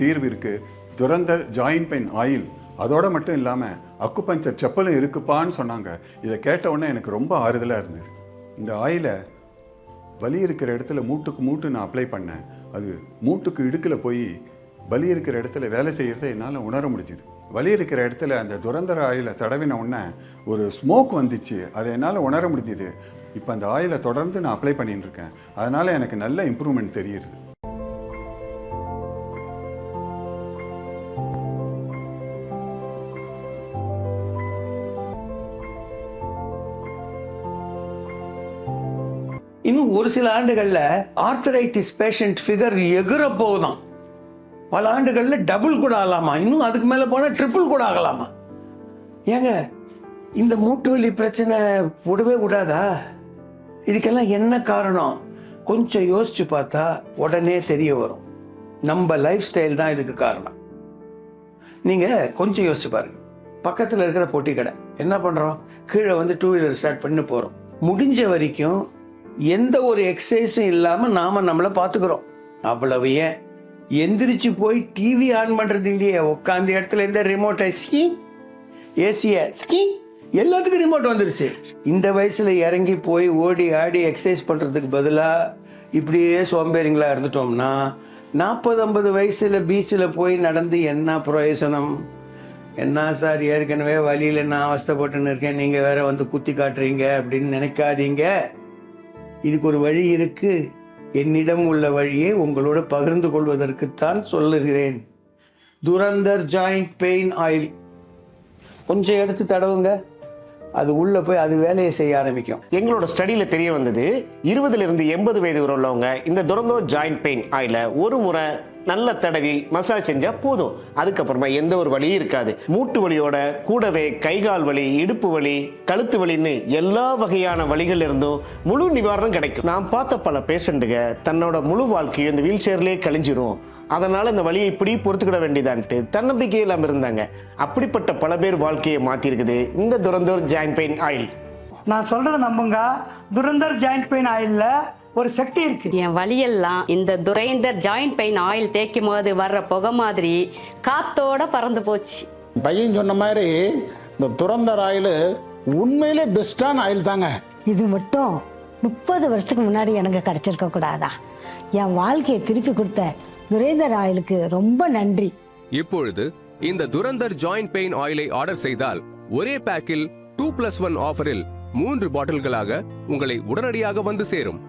தீர்வு இருக்குது. Durandhar joint pain oil அதோட மட்டும் இல்லாமல் அக்குபஞ்சர் செப்பலும் இருக்குப்பான்னு சொன்னாங்க. இதை கேட்ட உடனே எனக்கு ரொம்ப ஆறுதலாக இருந்தது. இந்த ஆயிலை வலி இருக்கிற இடத்துல மூட்டு நான் அப்ளை பண்ணேன். அது மூட்டுக்கு இடுக்கில் போய் வலி இருக்கிற இடத்துல வேலை செய்கிறத என்னால் உணர முடிஞ்சுது. வலி இருக்கிற இடத்துல அந்த துரந்தர ஆயிலை தடவின உடனே ஒரு ஸ்மோக் வந்துச்சு, அதை என்னால் உணர முடிஞ்சுது. இப்போ அந்த ஆயிலை தொடர்ந்து நான் அப்ளை பண்ணிட்டு இருக்கேன். அதனால் எனக்கு நல்ல இம்ப்ரூவ்மெண்ட் தெரியுது. இன்னும் ஒரு சில ஆண்டுகளில் ஆர்த்தரைட்டிஸ் பேஷண்ட் ஃபிகர் எகிற போகுதான். பல ஆண்டுகளில் டபுள் கூட ஆகலாமா, இன்னும் அதுக்கு மேலே போனால் ட்ரிபிள் கூட ஆகலாமா. ஏங்க இந்த மூட்டு வலி பிரச்சனை விடவே விடாதா? இதுக்கெல்லாம் என்ன காரணம்? கொஞ்சம் யோசிச்சு பார்த்தா உடனே தெரிய வரும். நம்ம லைஃப் ஸ்டைல் தான் இதுக்கு காரணம். நீங்கள் கொஞ்சம் யோசிச்சு பாருங்க. பக்கத்தில் இருக்கிற பொட்டி கடை என்ன பண்ணுறோம்? கீழே வந்து 2 வீலர் ஸ்டார்ட் பண்ணி போகிறோம். முடிஞ்ச வரைக்கும் எந்த ஒரு எக்ஸசைஸும் இல்லாமல் நாம் நம்மளை பார்த்துக்கிறோம். அவ்வளவு ஏன் எந்திரிச்சு போய் டிவி ஆன் பண்ணுறது இல்லையே, உட்காந்த இடத்துல இருந்த ரிமோட்டை ஸ்கீ, ஏசியை ஸ்கீ, எல்லாத்துக்கும் ரிமோட் வந்துருச்சு. இந்த வயசில் இறங்கி போய் ஓடி ஆடி எக்ஸசைஸ் பண்ணுறதுக்கு பதிலாக இப்படியே சோம்பேறிங்களாக இருந்துட்டோம்னா 40-50 வயசில் பீச்சில் போய் நடந்து என்ன பிரயோஜனம்? என்ன சார், ஏற்கனவே வழியில் நான் அவஸ்தைப்பட்டுன்னு இருக்கேன், நீங்கள் வேற வந்து குத்தி காட்டுறீங்க அப்படின்னு நினைக்காதீங்க. இதுக்கு ஒரு வழி இருக்கு. என்னிடம் உள்ள வழியை உங்களோட பகிர்ந்து கொள்வதற்குத்தான் சொல்லுகிறேன். துரந்தர் ஜாயிண்ட் பெயின் ஆயில் கொஞ்சம் எடுத்து தடவுங்க, அது உள்ள போய் அது வேலையை செய்ய ஆரம்பிக்கும். எங்களோட ஸ்டடியில தெரிய வந்தது, 20லிருந்து 80 வயது வரை உள்ளவங்க இந்த துரந்தர் ஜாயிண்ட் பெயின் ஆயில ஒரு முறை நல்ல தடவி மசாஜ் செஞ்சா போதும். அதுக்கப்புறமா எந்த ஒரு வலியும் இருக்காது. மூட்டு வலியோட கூடவே கைகால் வலி, இடுப்பு வலி, கழுத்து வலின்னு எல்லா வகையான வலிகள் இருந்தும் முழு நிவாரணம் கிடைக்கும். நான் பார்த்த பல பேஷண்ட்டுங்க தன்னோட முழு வாழ்க்கையும் இந்த வீல் சேர்லேயே கழிஞ்சிரும், அதனால இந்த வலியை இப்படி பொறுத்துக்கிட வேண்டியதான்ட்டு தன்னம்பிக்கை இல்லாமல் இருந்தாங்க. அப்படிப்பட்ட பல பேர் வாழ்க்கையை மாற்றிருக்குது இந்த துரந்தர் ஜாயிண்ட் பெயின் ஆயில். நான் சொல்றதை நம்புங்க, துரந்தர் ஜாயிண்ட் பெயின் ஆயில்ல ஒரு சக்தி இருக்கு. என் வலியெல்லாம் இந்த துரைந்தர் ஜாயிண்ட் பெயின் ஆயில் தேய்க்கும் போது வர்ற புகை மாதிரி காத்தோட பறந்து போச்சு. பையன் சொன்ன மாதிரி இந்த துரந்தர் ஆயில் உண்மையிலே பெஸ்டான ஆயில் தாங்க. இது மட்டும் 30 வருஷத்துக்கு முன்னாடி எனக்கு கிடைச்சிருக்க கூடாதா? என் வாழ்க்கையை திருப்பி கொடுத்த துரைந்தர் ஆயிலுக்கு ரொம்ப நன்றி. இப்பொழுது இந்த துரந்தர் ஜாயிண்ட் பெயின் ஆயிலை ஆர்டர் செய்தால் ஒரே பேக்கில் 2+1 ஆஃபரில் 3 பாட்டில்களாக உங்களை உடனடியாக வந்து சேரும்.